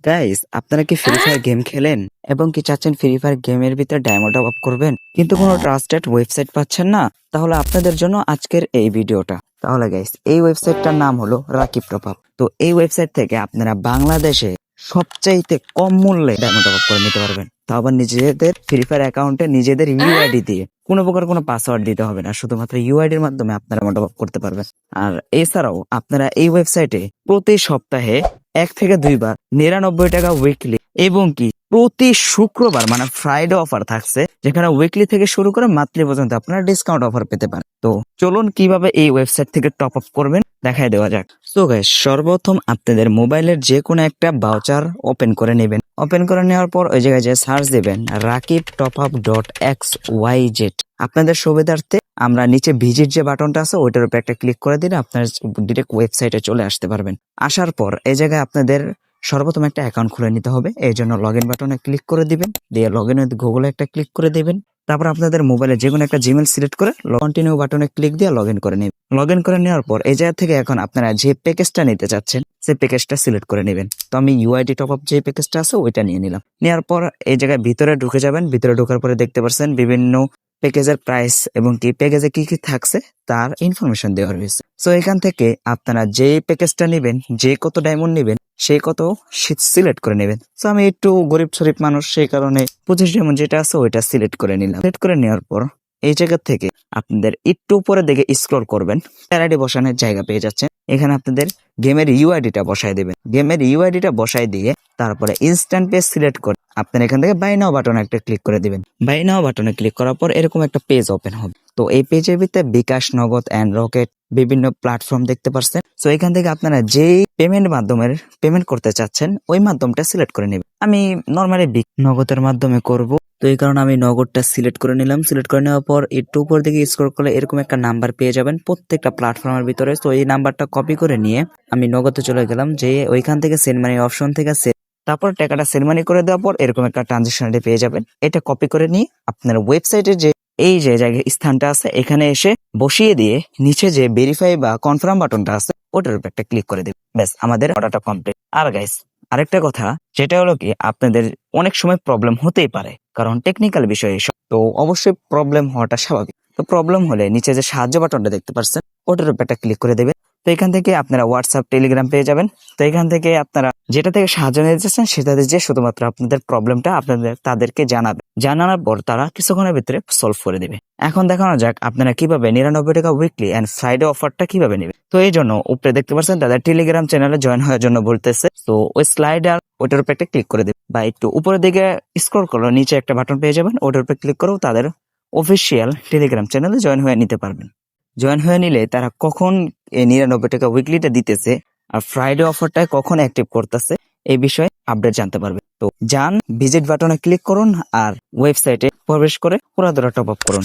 Guys, আপনারা কি free fire game খেলেন এবং কি চাচ্ছেন ফ্রি ফায়ার গেমের ভিতরে ডায়মন্ড টপ আপ করবেন, কিন্তু কোনো ট্রাস্টেড ওয়েবসাইট পাচ্ছেন না? তাহলে আপনাদের জন্য আজকের এই ভিডিওটা। তাহলে গাইস, এই ওয়েবসাইটটার নাম হলো রাকিব টপ আপ। তো এই ওয়েবসাইট থেকে আপনারা বাংলাদেশে সবচাইতে কম মূল্যে ডায়মন্ড টপ আপ করে নিতে পারবেন, তাও আবার নিজেদের ফ্রি ফায়ার অ্যাকাউন্টে নিজেদের ইউআইডি দিয়ে। কোনো প্রকার কোনো পাসওয়ার্ড দিতে হবে না, শুধুমাত্র ইউআইডির মাধ্যমে আপনারা ডায়মন্ড টপ আপ করতে পারবেন। আর এছাড়াও আপনারা এই ওয়েবসাইটে প্রতি সপ্তাহে 1 থেকে 2 বার 99 টাকা উইকলি এবং কি প্রতি শুক্রবার মানে ফ্রাইডে অফার থাকছে, যেখানে উইকলি থেকে শুরু করে মান্থলি পর্যন্ত আপনারা ডিসকাউন্ট অফার পেতে পারেন। তো চলুন কিভাবে এই ওয়েবসাইট থেকে টপ আপ করবেন দেখাই দেওয়া যাক। সো গাইস, সর্বপ্রথম আপনাদের মোবাইলের যে কোনো একটা ব্রাউজার ওপেন করে নেবেন। ওপেন করে নেওয়ার পর ওই জায়গায় যে সার্চ দিবেন রাকিব টপ আপ .xyz। আপনাদের সুবিধার্থে আমরা নিচে ভিজিট যে বাটনটা আছে ওইটার উপর একটা ক্লিক করে দিলে আপনার ডিরেক্ট ওয়েবসাইটে চলে আসতে পারবেন। আসার পর এই জায়গায় আপনাদের সর্বপ্রথম একটা অ্যাকাউন্ট খুলে নিতে হবে। এই জন্য লগ ইন বাটনে ক্লিক করে দিবেন, দিয়ে লগ ইন গুগলে একটা ক্লিক করে দিবেন। তারপর আপনাদের মোবাইলে যে কোনো একটা জিমেল সিলেক্ট করে কন্টিনিউ বাটনে ক্লিক দিয়ে লগ ইন করে নেবেন। লগ ইন করে নেওয়ার পর এই জায়গা থেকে এখন আপনারা যে প্যাকেজটা নিতে চাচ্ছেন সেই প্যাকেজটা সিলেক্ট করে নেবেন। তো আমি ইউআইডি টপ আপ যে প্যাকেজটা আছে ওইটা নিয়ে নিলাম। নেওয়ার পর এই জায়গায় ভিতরে ঢুকে যাবেন। ভিতরে ঢোকার পরে দেখতে পাচ্ছেন বিভিন্ন প্যাকেজের প্রাইস এবং কি প্যাকেজে কি কি থাকছে তার ইনফরমেশন দেওয়া রয়েছে। সো এখান থেকে আপনারা যে প্যাকেজটা নেবেন, যে কত ডায়মন্ড নেবেন সেই কত সিলেক্ট করে নেবেন। সো আমি একটু গরিব শরীফ মানুষ, সেই কারণে 25 ডায়মন্ড যেটা আছে ওইটা সিলেক্ট করে নিলাম। সিলেক্ট করে নেওয়ার পর এই জায়গা থেকে আপনাদের একটু উপরে দিকে স্ক্রল করবেন, প্যারাডি বসানোর জায়গা পেয়ে যাচ্ছেন। এখানে আপনাদের গেমের ইউআইডিটা বসায় দেবেন। গেমের ইউআইডিটা বসায় দিয়ে তারপরে ইনস্ট্যান্ট পেজ সিলেক্ট করে আপনারা এখান থেকে বাই নাও বাটনে একটা ক্লিক করে দিবেন। বাই নাও বাটনে ক্লিক করার পর এরকম একটা পেজ ওপেন হবে। তো এই পেজের ভিতরে বিকাশ, নগদ এন্ড রকেট বিভিন্ন প্ল্যাটফর্ম দেখতে পাচ্ছেন। সো এখান থেকে আপনারা যেই পেমেন্ট মাধ্যমের পেমেন্ট করতে চাচ্ছেন ওই মাধ্যমটা সিলেক্ট করে নেবেন। আমি নর্মালি নগদের মাধ্যমে করব, তো এই কারণে আমি নগদটা সিলেক্ট করে নিলাম। সিলেক্ট করে নেওয়ার পর একটু উপর দিকে স্ক্রল করলে এরকম একটা নাম্বার পেয়ে যাবেন প্রত্যেকটা প্ল্যাটফর্মের ভিতরে। তো এই নাম্বারটা কপি করে নিয়ে আমি নগদে চলে গেলাম, যে ওইখান থেকে সেন্ড মানি অপশন থেকে তারপর টাকাটা সেন্ড মানি করে দেওয়ার পর এরকম একটা ট্রানজেকশন আইডি পেয়ে যাবেন। এটা কপি করে নিয়ে আপনার ওয়েবসাইটের যে এই যে জায়গায় স্থানটা আছে এখানে এসে বসিয়ে দিয়ে নিচে যে ভেরিফাই বা কনফার্ম বাটনটা আছে ওটার উপর একটা ক্লিক করে দেবেন। ব্যাস, আমাদের অর্ডারটা কমপ্লিট। আর গাইস, আরেকটা কথা যেটা হলো কি, আপনাদের অনেক সময় প্রবলেম হতেই পারে, কারণ টেকনিক্যাল বিষয় এসব, তো অবশ্যই প্রবলেম হওয়াটা স্বাভাবিক। তো প্রবলেম হলে নিচে যে সাহায্য বাটনটা দেখতে পাচ্ছেন ওটার উপর একটা ক্লিক করে দেবেন। তো এখান থেকে আপনারা হোয়াটসঅ্যাপ, টেলিগ্রাম পেয়ে যাবেন। তো এখান থেকে আপনারা যেটা থেকে সাহায্য নিতে চাচ্ছেন সেটাতে যে শুধুমাত্র আপনাদের প্রবলেমটা আপনাদের তাদেরকে জানাবে। জানানোর পর তারা কিছুক্ষণের ভিতরে সলভ করে দেবে। এখন দেখানো যাক আপনারা কিভাবে 99 টাকা উইকলি এন্ড ফ্রাইডে অফারটা কিভাবে নেবেন। তো এই জন্য উপরে দেখতে পাচ্ছেন তাদের টেলিগ্রাম চ্যানেলে জয়েন হওয়ার জন্য বলতেছে। তো ওই স্লাইডার ওটার উপর একটা ক্লিক করে দেবে, বা একটু উপরের দিকে স্ক্রল করলে নিচে একটা বাটন পেয়ে যাবেন, ওটার উপর ক্লিক করেও তাদের অফিসিয়াল টেলিগ্রাম চ্যানেলে জয়েন হয়ে নিতে পারবেন। জয়েন হয়ে নিলে তারা কখন এই 99 টাকা উইকলিটা দিতেছে আর ফ্রাইডে অফারটা কখন অ্যাক্টিভ করতেছে এই বিষয়ে আপডেট জানতে পারবে। তো যান, ভিজিট বাটনে ক্লিক করুন আর ওয়েবসাইটে প্রবেশ করে পুরো টপ আপ করুন।